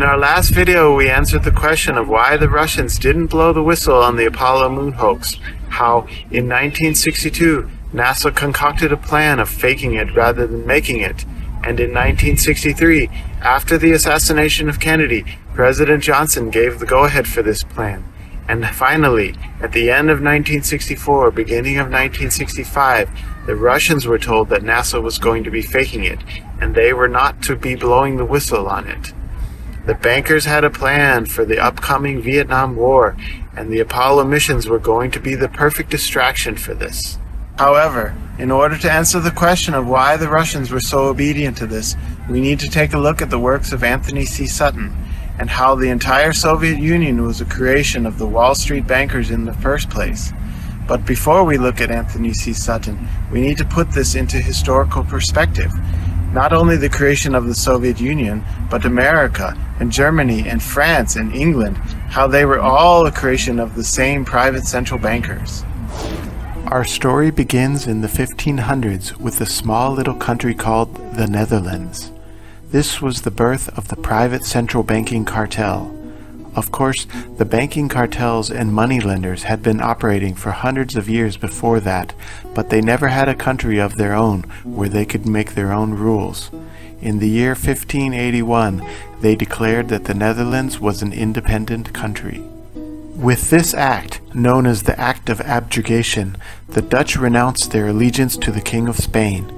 our last video, we answered the question of why the Russians didn't blow the whistle on the Apollo moon hoax, how in 1962 NASA concocted a plan of faking it rather than making it, and in 1963, after the assassination of Kennedy, President Johnson gave the go-ahead for this plan. And finally, at the end of 1964, beginning of 1965, the Russians were told that NASA was going to be faking it, and they were not to be blowing the whistle on it. The bankers had a plan for the upcoming Vietnam War, and the Apollo missions were going to be the perfect distraction for this. However, in order to answer the question of why the Russians were so obedient to this, we need to take a look at the works of Anthony C. Sutton, and how the entire Soviet Union was a creation of the Wall Street bankers in the first place. But before we look at Anthony C. Sutton, we need to put this into historical perspective. Not only the creation of the Soviet Union, but America and Germany and France and England, how they were all a creation of the same private central bankers. Our story begins in the 1500s with a small little country called the Netherlands. This was the birth of the private central banking cartel. Of course, the banking cartels and moneylenders had been operating for hundreds of years before that, but they never had a country of their own where they could make their own rules. In the year 1581, they declared that the Netherlands was an independent country. With this act, known as the Act of Abjuration, the Dutch renounced their allegiance to the King of Spain,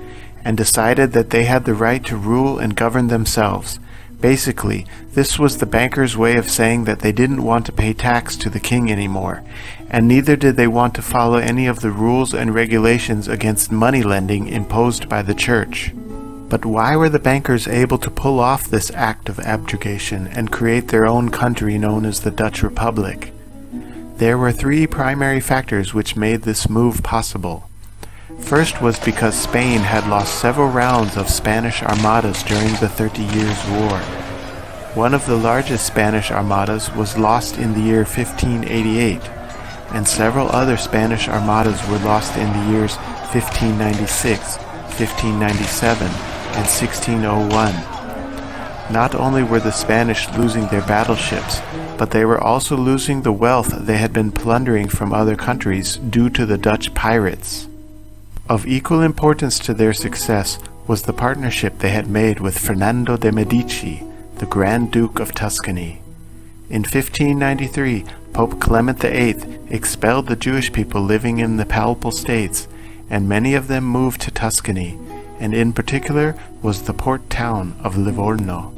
and decided that they had the right to rule and govern themselves. Basically, this was the bankers' way of saying that they didn't want to pay tax to the king anymore, and neither did they want to follow any of the rules and regulations against money lending imposed by the church. But why were the bankers able to pull off this act of abjuration and create their own country known as the Dutch Republic? There were three primary factors which made this move possible. First was because Spain had lost several rounds of Spanish armadas during the 30 Years' War. One of the largest Spanish armadas was lost in the year 1588, and several other Spanish armadas were lost in the years 1596, 1597, and 1601. Not only were the Spanish losing their battleships, but they were also losing the wealth they had been plundering from other countries due to the Dutch pirates. Of equal importance to their success was the partnership they had made with Fernando de' Medici, the Grand Duke of Tuscany. In 1593, Pope Clement VIII expelled the Jewish people living in the Papal States, and many of them moved to Tuscany, and in particular was the port town of Livorno.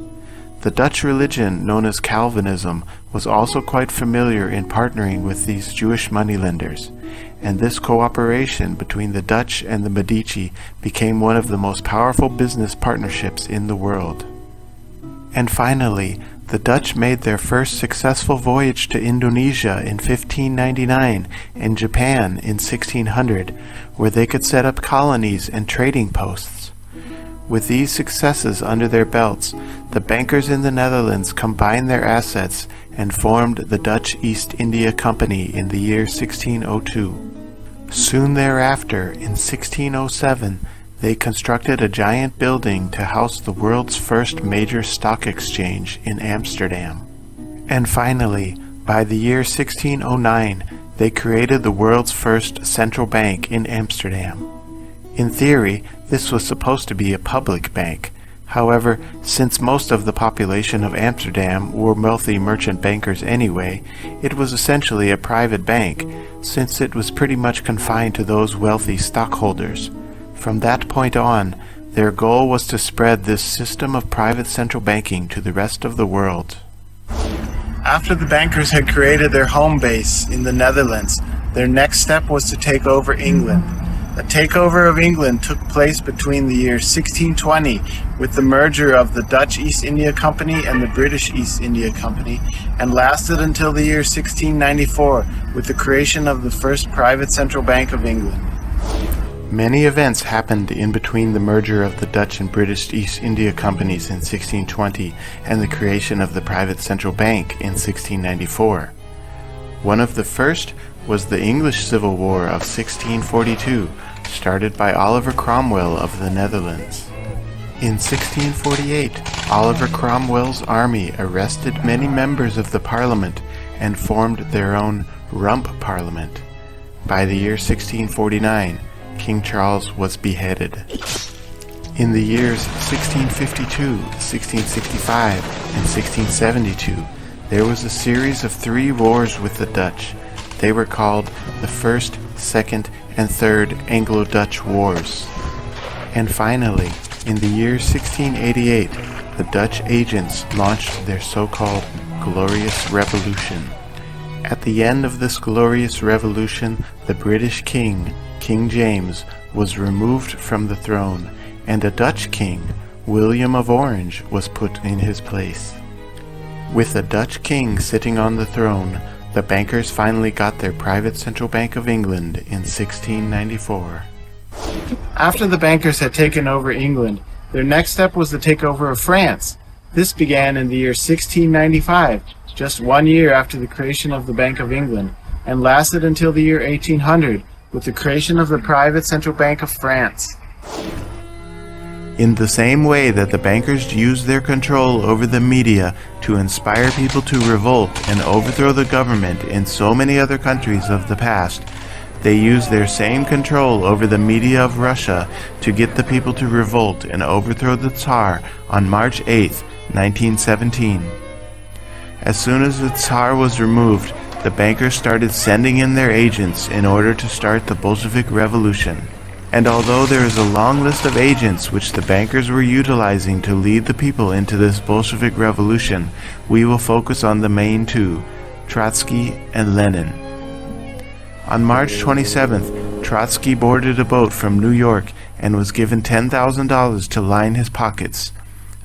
The Dutch religion, known as Calvinism, was also quite familiar in partnering with these Jewish moneylenders, and this cooperation between the Dutch and the Medici became one of the most powerful business partnerships in the world. And finally, the Dutch made their first successful voyage to Indonesia in 1599 and Japan in 1600, where they could set up colonies and trading posts. With these successes under their belts, the bankers in the Netherlands combined their assets and formed the Dutch East India Company in the year 1602. Soon thereafter, in 1607, they constructed a giant building to house the world's first major stock exchange in Amsterdam. And finally, by the year 1609, they created the world's first central bank in Amsterdam. In theory, this was supposed to be a public bank. However, since most of the population of Amsterdam were wealthy merchant bankers anyway, it was essentially a private bank, since it was pretty much confined to those wealthy stockholders. From that point on, their goal was to spread this system of private central banking to the rest of the world. After the bankers had created their home base in the Netherlands, their next step was to take over England. A takeover of England took place between the year 1620 with the merger of the Dutch East India Company and the British East India Company, and lasted until the year 1694 with the creation of the first private central bank of England. Many events happened in between the merger of the Dutch and British East India Companies in 1620 and the creation of the private central bank in 1694. One of the first was the English Civil War of 1642, started by Oliver Cromwell of the Netherlands. In 1648, Oliver Cromwell's army arrested many members of the Parliament and formed their own Rump Parliament. By the year 1649, King Charles was beheaded. In the years 1652, 1665, and 1672, there was a series of 3 wars with the Dutch. They were called the First, Second, and Third Anglo-Dutch Wars. And finally, in the year 1688, the Dutch agents launched their so-called Glorious Revolution. At the end of this glorious revolution, the British king, King James, was removed from the throne, and a Dutch king, William of Orange, was put in his place. With the Dutch king sitting on the throne, the bankers finally got their private Central Bank of England in 1694. After the bankers had taken over England, their next step was the takeover of France. This began in the year 1695, just 1 year after the creation of the Bank of England, and lasted until the year 1800, with the creation of the private Central Bank of France. In the same way that the bankers used their control over the media to inspire people to revolt and overthrow the government in so many other countries of the past, they used their same control over the media of Russia to get the people to revolt and overthrow the Tsar on March 8, 1917. As soon as the Tsar was removed, the bankers started sending in their agents in order to start the Bolshevik Revolution. And although there is a long list of agents which the bankers were utilizing to lead the people into this Bolshevik Revolution, we will focus on the main 2, Trotsky and Lenin. On March 27th, Trotsky boarded a boat from New York and was given $10,000 to line his pockets.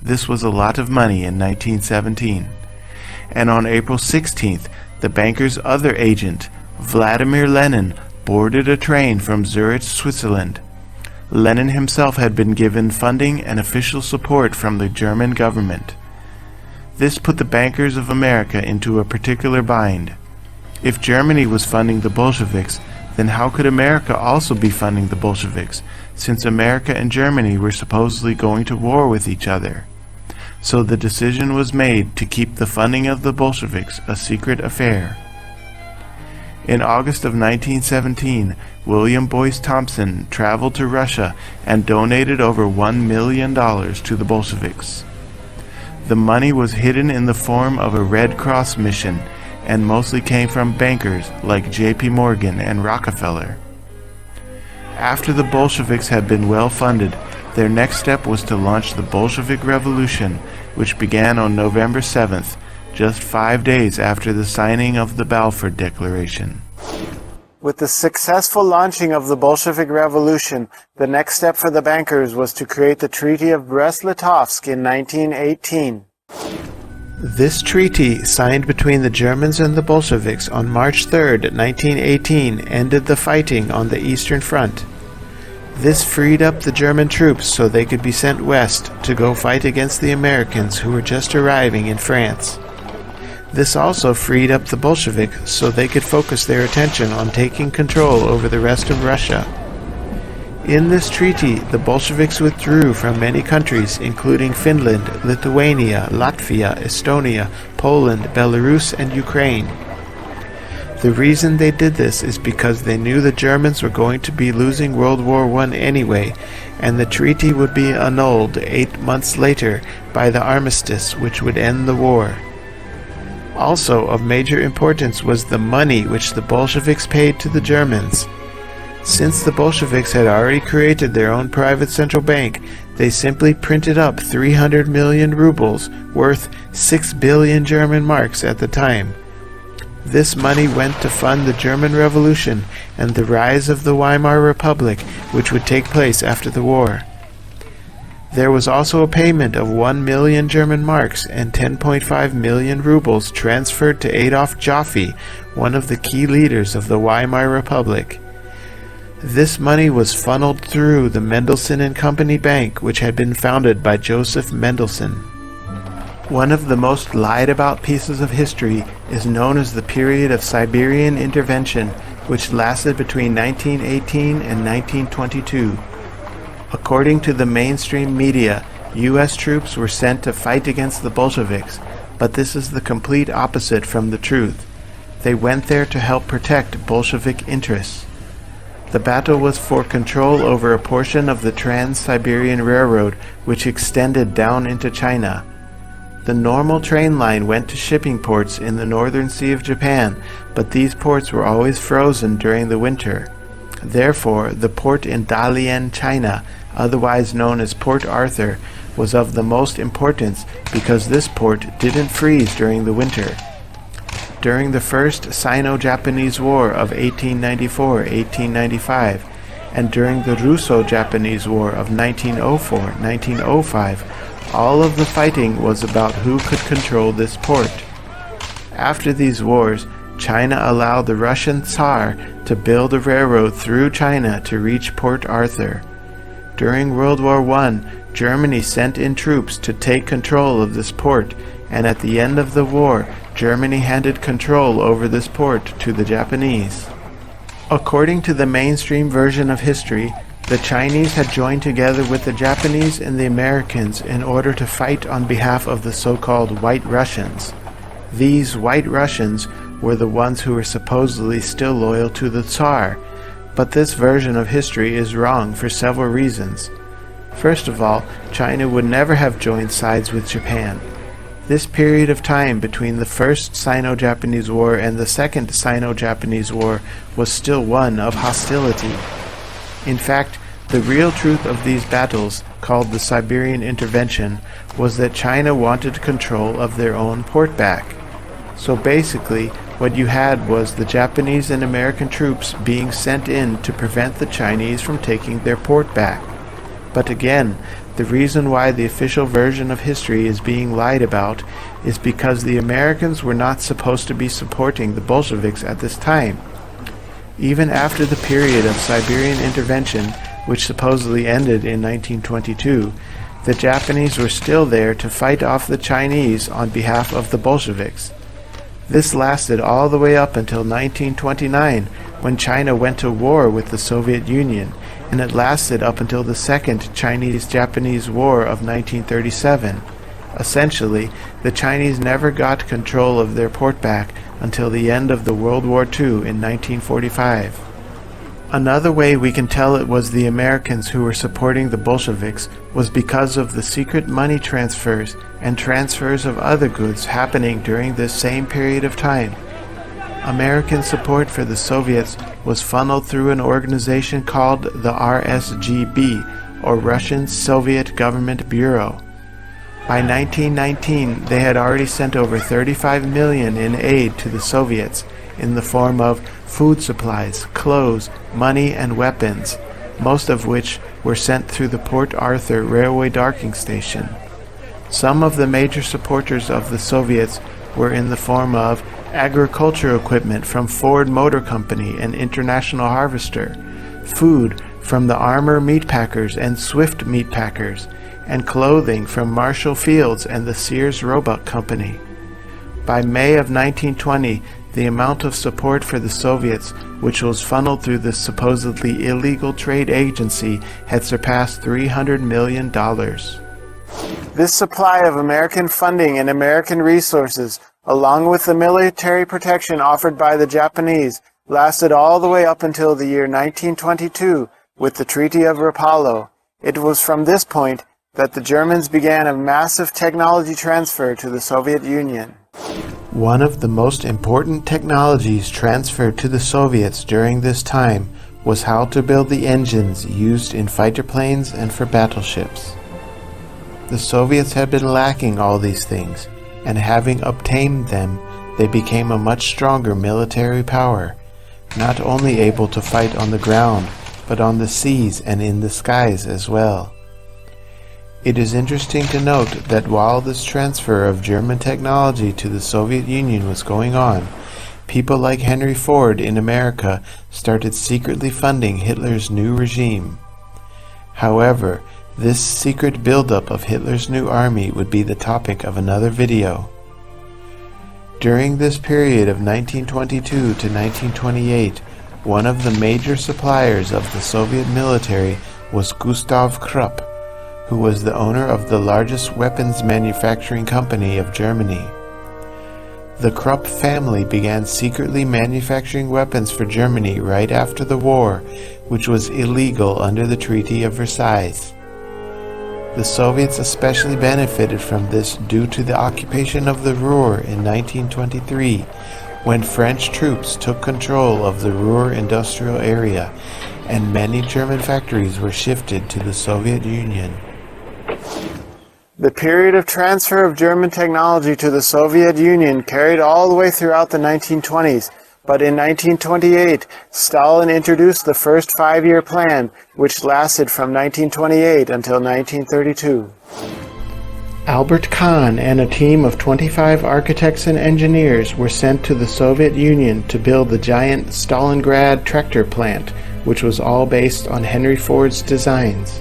This was a lot of money in 1917. And on April 16th, the banker's other agent, Vladimir Lenin, boarded a train from Zurich, Switzerland. Lenin himself had been given funding and official support from the German government. This put the bankers of America into a particular bind. If Germany was funding the Bolsheviks, then how could America also be funding the Bolsheviks, since America and Germany were supposedly going to war with each other? So the decision was made to keep the funding of the Bolsheviks a secret affair. In August of 1917, William Boyce Thompson traveled to Russia and donated over $1 million to the Bolsheviks. The money was hidden in the form of a Red Cross mission and mostly came from bankers like J.P. Morgan and Rockefeller. After the Bolsheviks had been well funded, their next step was to launch the Bolshevik Revolution, which began on November 7th, just 5 days after the signing of the Balfour Declaration. With the successful launching of the Bolshevik Revolution, the next step for the bankers was to create the Treaty of Brest-Litovsk in 1918. This treaty, signed between the Germans and the Bolsheviks on March 3, 1918, ended the fighting on the Eastern Front. This freed up the German troops so they could be sent west to go fight against the Americans who were just arriving in France. This also freed up the Bolsheviks so they could focus their attention on taking control over the rest of Russia. In this treaty, the Bolsheviks withdrew from many countries, including Finland, Lithuania, Latvia, Estonia, Poland, Belarus, and Ukraine. The reason they did this is because they knew the Germans were going to be losing World War I anyway, and the treaty would be annulled 8 months later by the armistice which would end the war. Also of major importance was the money which the Bolsheviks paid to the Germans. Since the Bolsheviks had already created their own private central bank, they simply printed up 300 million rubles, worth 6 billion German marks at the time. This money went to fund the German Revolution and the rise of the Weimar Republic, which would take place after the war. There was also a payment of 1 million German marks and 10.5 million rubles transferred to Adolf Joffe, one of the key leaders of the Weimar Republic. This money was funneled through the Mendelssohn and Company Bank, which had been founded by Joseph Mendelssohn. One of the most lied about pieces of history is known as the period of Siberian intervention, which lasted between 1918 and 1922. According to the mainstream media, U.S. troops were sent to fight against the Bolsheviks, but this is the complete opposite from the truth. They went there to help protect Bolshevik interests. The battle was for control over a portion of the Trans-Siberian Railroad, which extended down into China. The normal train line went to shipping ports in the northern sea of Japan, but these ports were always frozen during the winter. Therefore, the port in Dalian, China, otherwise known as Port Arthur, was of the most importance because this port didn't freeze during the winter. During the First Sino-Japanese War of 1894-1895 and during the Russo-Japanese War of 1904-1905, all of the fighting was about who could control this port. After these wars, China allowed the Russian Tsar to build a railroad through China to reach Port Arthur. During World War I, Germany sent in troops to take control of this port, and at the end of the war, Germany handed control over this port to the Japanese. According to the mainstream version of history, the Chinese had joined together with the Japanese and the Americans in order to fight on behalf of the so-called White Russians. These White Russians were the ones who were supposedly still loyal to the Tsar, but this version of history is wrong for several reasons. First of all, China would never have joined sides with Japan. This period of time between the First Sino-Japanese War and the Second Sino-Japanese War was still one of hostility. In fact, the real truth of these battles, called the Siberian Intervention, was that China wanted control of their own port back. So basically, what you had was the Japanese and American troops being sent in to prevent the Chinese from taking their port back. But again, the reason why the official version of history is being lied about is because the Americans were not supposed to be supporting the Bolsheviks at this time. Even after the period of Siberian intervention, which supposedly ended in 1922, the Japanese were still there to fight off the Chinese on behalf of the Bolsheviks. This lasted all the way up until 1929, when China went to war with the Soviet Union, and it lasted up until the Second Chinese-Japanese War of 1937. Essentially, the Chinese never got control of their port back until the end of the World War II in 1945. Another way we can tell it was the Americans who were supporting the Bolsheviks was because of the secret money transfers and transfers of other goods happening during this same period of time. American support for the Soviets was funneled through an organization called the RSGB, or Russian Soviet Government Bureau. By 1919, they had already sent over $35 million in aid to the Soviets in the form of food supplies, clothes, money, and weapons, most of which were sent through the Port Arthur railway docking station. Some of the major supporters of the Soviets were in the form of agricultural equipment from Ford Motor Company and International Harvester, food from the Armour Meatpackers and Swift Meatpackers, and clothing from Marshall Fields and the Sears Roebuck Company. By May of 1920, the amount of support for the Soviets, which was funneled through this supposedly illegal trade agency, had surpassed $300 million. This supply of American funding and American resources, along with the military protection offered by the Japanese, lasted all the way up until the year 1922 with the Treaty of Rapallo. It was from this point that the Germans began a massive technology transfer to the Soviet Union. One of the most important technologies transferred to the Soviets during this time was how to build the engines used in fighter planes and for battleships. The Soviets had been lacking all these things, and having obtained them, they became a much stronger military power, not only able to fight on the ground, but on the seas and in the skies as well. It is interesting to note that while this transfer of German technology to the Soviet Union was going on, people like Henry Ford in America started secretly funding Hitler's new regime. However, this secret buildup of Hitler's new army would be the topic of another video. During this period of 1922 to 1928, one of the major suppliers of the Soviet military was Gustav Krupp. who was the owner of the largest weapons manufacturing company of Germany. The Krupp family began secretly manufacturing weapons for Germany right after the war, which was illegal under the Treaty of Versailles. The Soviets especially benefited from this due to the occupation of the Ruhr in 1923, when French troops took control of the Ruhr industrial area, and many German factories were shifted to the Soviet Union. The period of transfer of German technology to the Soviet Union carried all the way throughout the 1920s, but in 1928, Stalin introduced the first five-year plan, which lasted from 1928 until 1932. Albert Kahn and a team of 25 architects and engineers were sent to the Soviet Union to build the giant Stalingrad tractor plant, which was all based on Henry Ford's designs.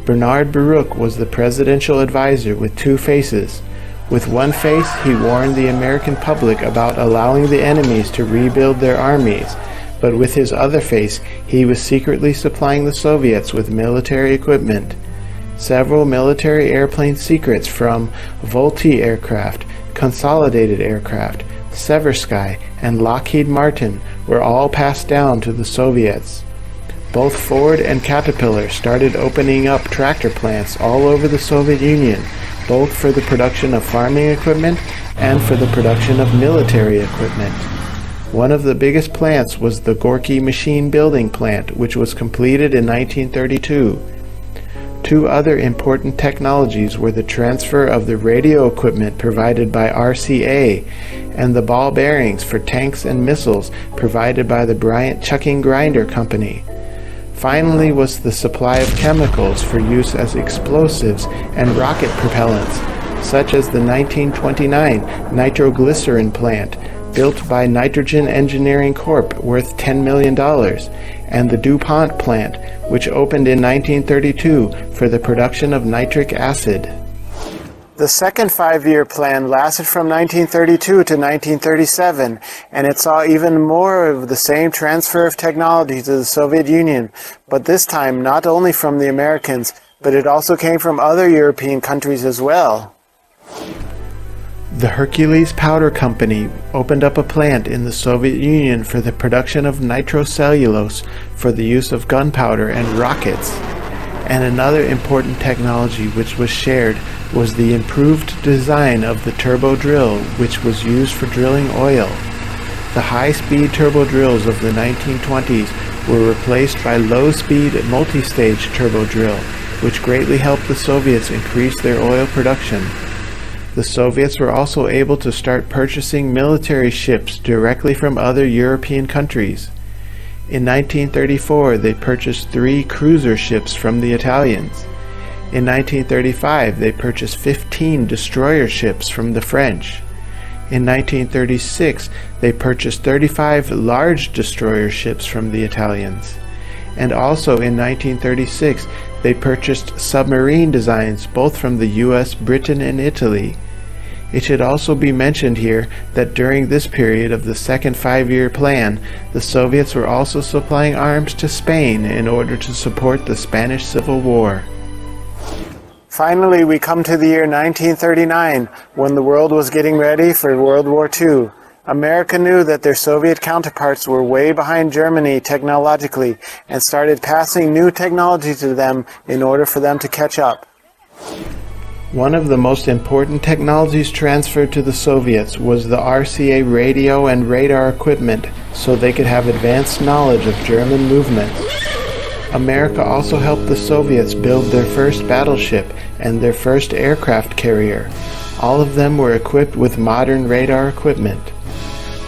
Bernard Baruch was the presidential advisor with two faces. With one face, he warned the American public about allowing the enemies to rebuild their armies, but with his other face, he was secretly supplying the Soviets with military equipment. Several military airplane secrets from Volty aircraft, Consolidated aircraft, Seversky, and Lockheed Martin were all passed down to the Soviets. Both Ford and Caterpillar started opening up tractor plants all over the Soviet Union, both for the production of farming equipment and for the production of military equipment. One of the biggest plants was the Gorky machine building plant, which was completed in 1932. Two other important technologies were the transfer of the radio equipment provided by RCA and the ball bearings for tanks and missiles provided by the Bryant Chucking Grinder Company. Finally was the supply of chemicals for use as explosives and rocket propellants, such as the 1929 nitroglycerin plant, built by Nitrogen Engineering Corp. Worth $10 million, and the DuPont plant, which opened in 1932 for the production of nitric acid. The second five-year plan lasted from 1932 to 1937, and it saw even more of the same transfer of technology to the Soviet Union, but this time not only from the Americans, but it also came from other European countries as well. The Hercules Powder Company opened up a plant in the Soviet Union for the production of nitrocellulose for the use of gunpowder and rockets. And another important technology which was shared was the improved design of the turbo drill, which was used for drilling oil. The high-speed turbo drills of the 1920s were replaced by low-speed multi-stage turbo drill, which greatly helped the Soviets increase their oil production. The Soviets were also able to start purchasing military ships directly from other European countries. In 1934, they purchased 3 cruiser ships from the Italians. In 1935, they purchased 15 destroyer ships from the French. In 1936, they purchased 35 large destroyer ships from the Italians. And also in 1936, they purchased submarine designs both from the US, Britain, and Italy. It should also be mentioned here that during this period of the second five-year plan, the Soviets were also supplying arms to Spain in order to support the Spanish Civil War. Finally, we come to the year 1939, when the world was getting ready for World War II. America knew that their Soviet counterparts were way behind Germany technologically and started passing new technology to them in order for them to catch up. One of the most important technologies transferred to the Soviets was the RCA radio and radar equipment, so they could have advanced knowledge of German movements. America also helped the Soviets build their first battleship and their first aircraft carrier. All of them were equipped with modern radar equipment.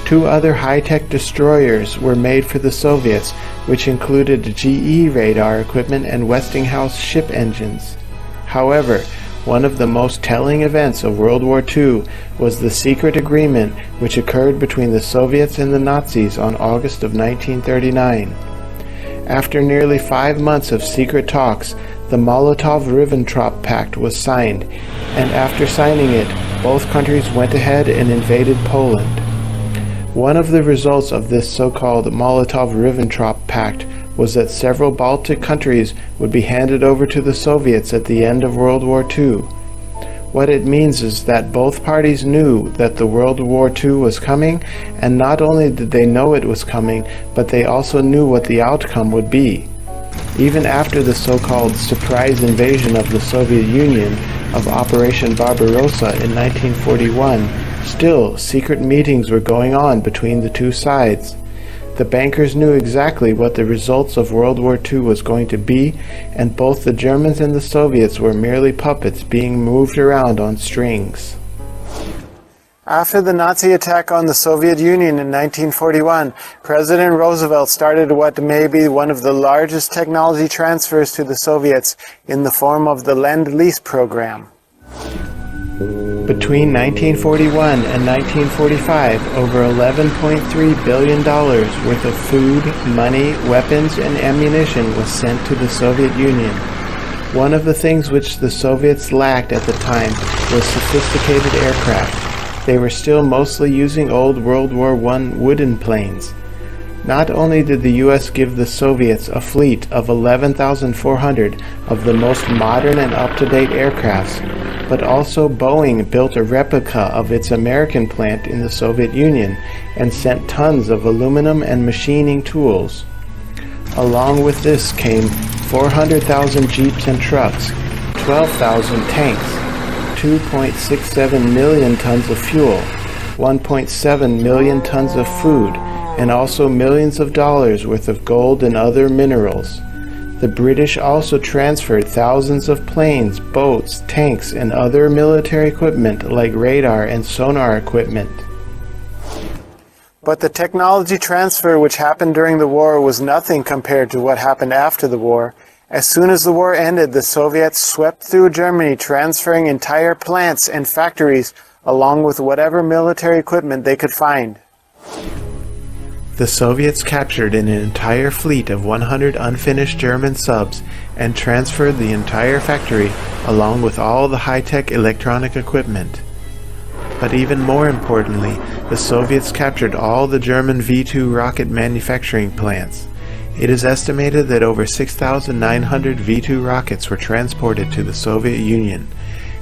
2 other high-tech destroyers were made for the Soviets, which included GE radar equipment and Westinghouse ship engines. However, one of the most telling events of World War II was the secret agreement which occurred between the Soviets and the Nazis on August of 1939. After nearly 5 months of secret talks, the Molotov-Ribbentrop Pact was signed, and after signing it, both countries went ahead and invaded Poland. One of the results of this so-called Molotov-Ribbentrop Pact was that several Baltic countries would be handed over to the Soviets at the end of World War II. What it means is that both parties knew that the World War II was coming, and not only did they know it was coming, but they also knew what the outcome would be. Even after the so-called surprise invasion of the Soviet Union of Operation Barbarossa in 1941, still secret meetings were going on between the two sides. The bankers knew exactly what the results of World War II was going to be, and both the Germans and the Soviets were merely puppets being moved around on strings. After the Nazi attack on the Soviet Union in 1941, President Roosevelt started what may be one of the largest technology transfers to the Soviets in the form of the Lend-Lease program. Between 1941 and 1945, over $11.3 billion worth of food, money, weapons, and ammunition was sent to the Soviet Union. One of the things which the Soviets lacked at the time was sophisticated aircraft. They were still mostly using old World War I wooden planes. Not only did the US give the Soviets a fleet of 11,400 of the most modern and up-to-date aircrafts, but also Boeing built a replica of its American plant in the Soviet Union and sent tons of aluminum and machining tools. Along with this came 400,000 jeeps and trucks, 12,000 tanks, 2.67 million tons of fuel, 1.7 million tons of food, and also millions of dollars worth of gold and other minerals. The British also transferred thousands of planes, boats, tanks, and other military equipment like radar and sonar equipment. But the technology transfer which happened during the war was nothing compared to what happened after the war. As soon as the war ended, the Soviets swept through Germany, transferring entire plants and factories along with whatever military equipment they could find. The Soviets captured an entire fleet of 100 unfinished German subs and transferred the entire factory along with all the high-tech electronic equipment. But even more importantly, the Soviets captured all the German V-2 rocket manufacturing plants. It is estimated that over 6,900 V-2 rockets were transported to the Soviet Union,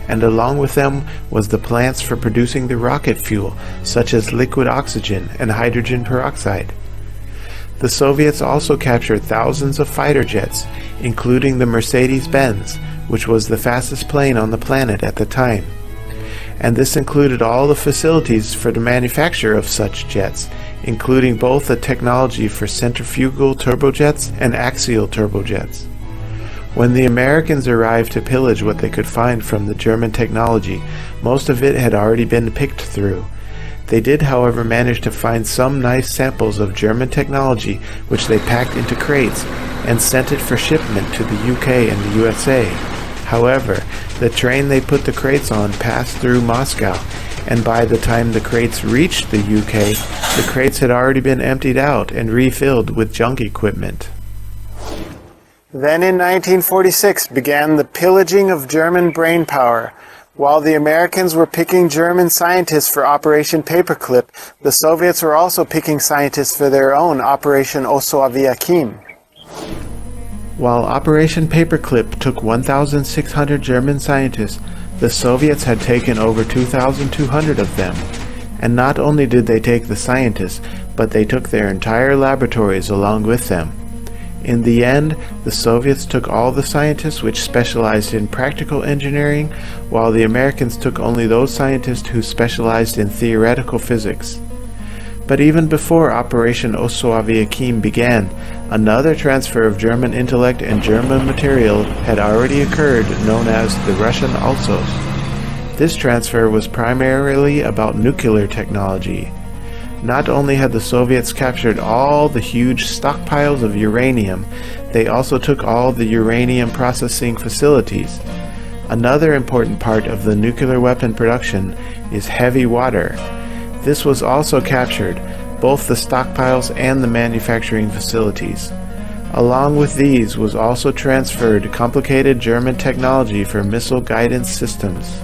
and along with them was the plants for producing the rocket fuel, such as liquid oxygen and hydrogen peroxide. The Soviets also captured thousands of fighter jets, including the Mercedes-Benz, which was the fastest plane on the planet at the time. And this included all the facilities for the manufacture of such jets, including both the technology for centrifugal turbojets and axial turbojets. When the Americans arrived to pillage what they could find from the German technology, most of it had already been picked through. They did, however, manage to find some nice samples of German technology which they packed into crates and sent it for shipment to the UK and the USA. However, the train they put the crates on passed through Moscow, and by the time the crates reached the UK, the crates had already been emptied out and refilled with junk equipment. Then in 1946 began the pillaging of German brainpower. While the Americans were picking German scientists for Operation Paperclip, the Soviets were also picking scientists for their own Operation Rasaviharii. While Operation Paperclip took 1,600 German scientists, the Soviets had taken over 2,200 of them. And not only did they take the scientists, but they took their entire laboratories along with them. In the end, the Soviets took all the scientists which specialized in practical engineering, while the Americans took only those scientists who specialized in theoretical physics. But even before Operation Rasaviharii began, another transfer of German intellect and German material had already occurred, known as the Russian Alsos. This transfer was primarily about nuclear technology. Not only had the Soviets captured all the huge stockpiles of uranium, they also took all the uranium processing facilities. Another important part of the nuclear weapon production is heavy water. This was also captured, both the stockpiles and the manufacturing facilities. Along with these was also transferred complicated German technology for missile guidance systems.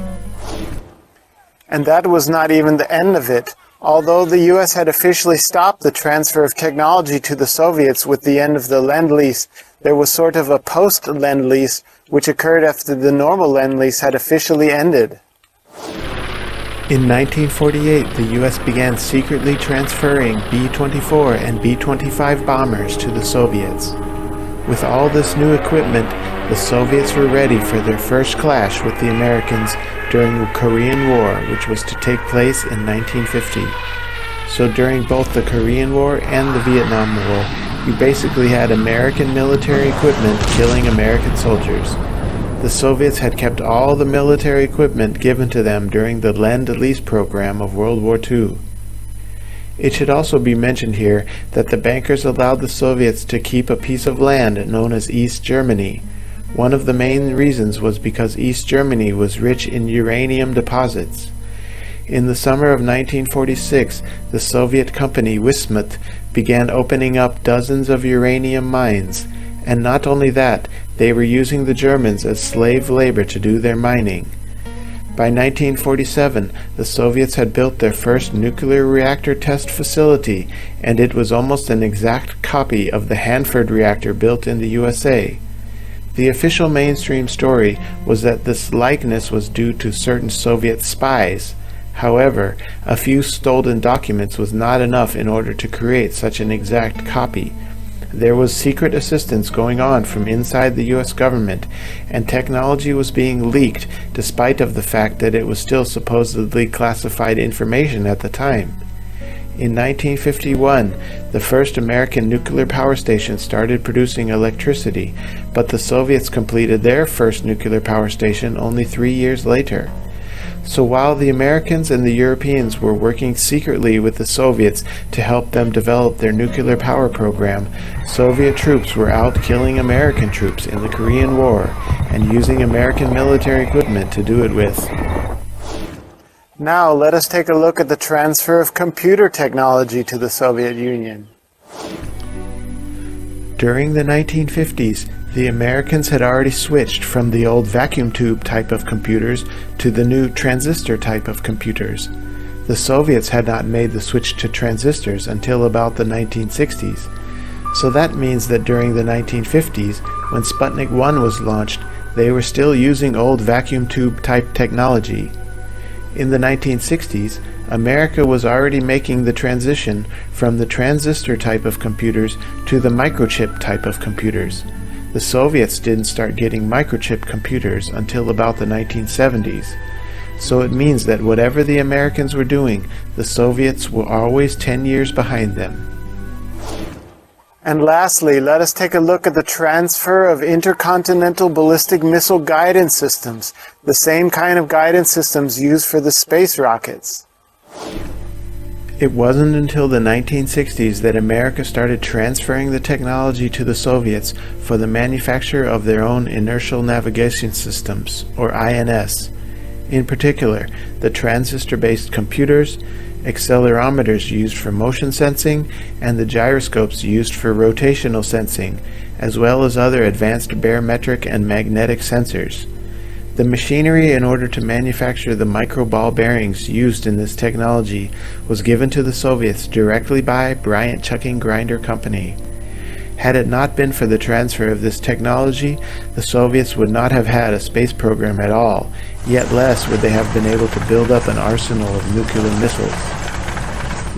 And that was not even the end of it. Although the US had officially stopped the transfer of technology to the Soviets with the end of the Lend-Lease, there was sort of a post-Lend-Lease which occurred after the normal Lend-Lease had officially ended. In 1948, the US began secretly transferring B-24 and B-25 bombers to the Soviets. With all this new equipment, the Soviets were ready for their first clash with the Americans during the Korean War, which was to take place in 1950. So during both the Korean War and the Vietnam War, you basically had American military equipment killing American soldiers. The Soviets had kept all the military equipment given to them during the Lend-Lease program of World War II. It should also be mentioned here that the bankers allowed the Soviets to keep a piece of land known as East Germany. One of the main reasons was because East Germany was rich in uranium deposits. In the summer of 1946, the Soviet company Wismut began opening up dozens of uranium mines, and not only that, they were using the Germans as slave labor to do their mining. By 1947, the Soviets had built their first nuclear reactor test facility, and it was almost an exact copy of the Hanford reactor built in the USA. The official mainstream story was that this likeness was due to certain Soviet spies. However, a few stolen documents was not enough in order to create such an exact copy. There was secret assistance going on from inside the US government, and technology was being leaked despite of the fact that it was still supposedly classified information at the time. In 1951, the first American nuclear power station started producing electricity, but the Soviets completed their first nuclear power station only 3 years later. So while the Americans and the Europeans were working secretly with the Soviets to help them develop their nuclear power program, Soviet troops were out killing American troops in the Korean War and using American military equipment to do it with. Now let us take a look at the transfer of computer technology to the Soviet Union. During the 1950s, the Americans had already switched from the old vacuum tube type of computers to the new transistor type of computers. The Soviets had not made the switch to transistors until about the 1960s. So that means that during the 1950s, when Sputnik 1 was launched, they were still using old vacuum tube type technology. In the 1960s, America was already making the transition from the transistor type of computers to the microchip type of computers. The Soviets didn't start getting microchip computers until about the 1970s. So it means that whatever the Americans were doing, the Soviets were always 10 years behind them. And lastly, let us take a look at the transfer of intercontinental ballistic missile guidance systems, the same kind of guidance systems used for the space rockets. It wasn't until the 1960s that America started transferring the technology to the Soviets for the manufacture of their own inertial navigation systems, or INS. In particular, the transistor-based computers, accelerometers used for motion sensing, and the gyroscopes used for rotational sensing, as well as other advanced barometric and magnetic sensors. The machinery in order to manufacture the micro-ball bearings used in this technology was given to the Soviets directly by Bryant Chucking Grinder Company. Had it not been for the transfer of this technology, the Soviets would not have had a space program at all, yet less would they have been able to build up an arsenal of nuclear missiles.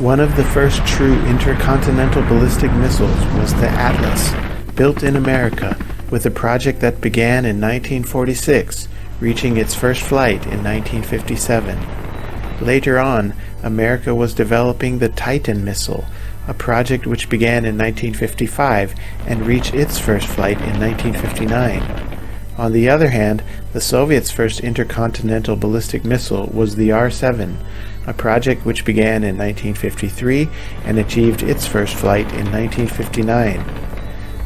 One of the first true intercontinental ballistic missiles was the Atlas, built in America, with a project that began in 1946, reaching its first flight in 1957. Later on, America was developing the Titan missile, a project which began in 1955 and reached its first flight in 1959. On the other hand, the Soviets' first intercontinental ballistic missile was the R-7, a project which began in 1953 and achieved its first flight in 1959.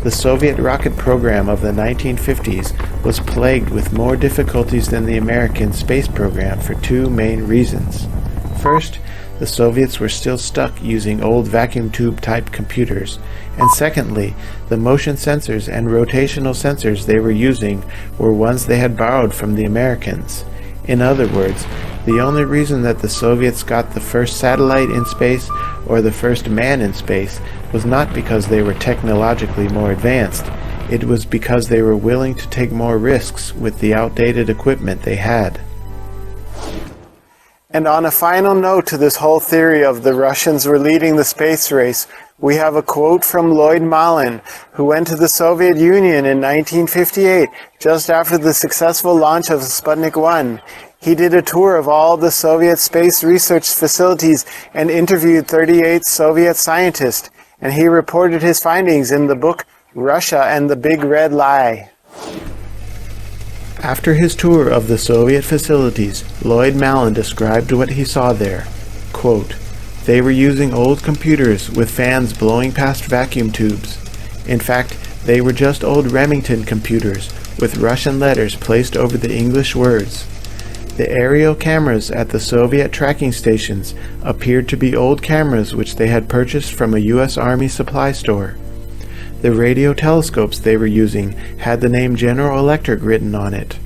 The Soviet rocket program of the 1950s was plagued with more difficulties than the American space program for two main reasons. First, the Soviets were still stuck using old vacuum tube type computers, and secondly, the motion sensors and rotational sensors they were using were ones they had borrowed from the Americans. In other words, The only reason that the Soviets got the first satellite in space or the first man in space was not because they were technologically more advanced. It was because they were willing to take more risks with the outdated equipment they had. And on a final note to this whole theory of the Russians were leading the space race, we have a quote from Lloyd Malin, who went to the Soviet Union in 1958, just after the successful launch of Sputnik 1. He did a tour of all the Soviet space research facilities and interviewed 38 Soviet scientists, and he reported his findings in the book Russia and the Big Red Lie. After his tour of the Soviet facilities, Lloyd Malin described what he saw there. Quote, "They were using old computers with fans blowing past vacuum tubes. In fact, they were just old Remington computers with Russian letters placed over the English words. The aerial cameras at the Soviet tracking stations appeared to be old cameras which they had purchased from a U.S. Army supply store. The radio telescopes they were using had the name General Electric written on it.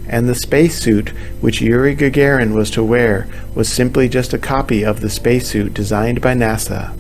And the spacesuit which Yuri Gagarin was to wear was simply just a copy of the spacesuit designed by NASA."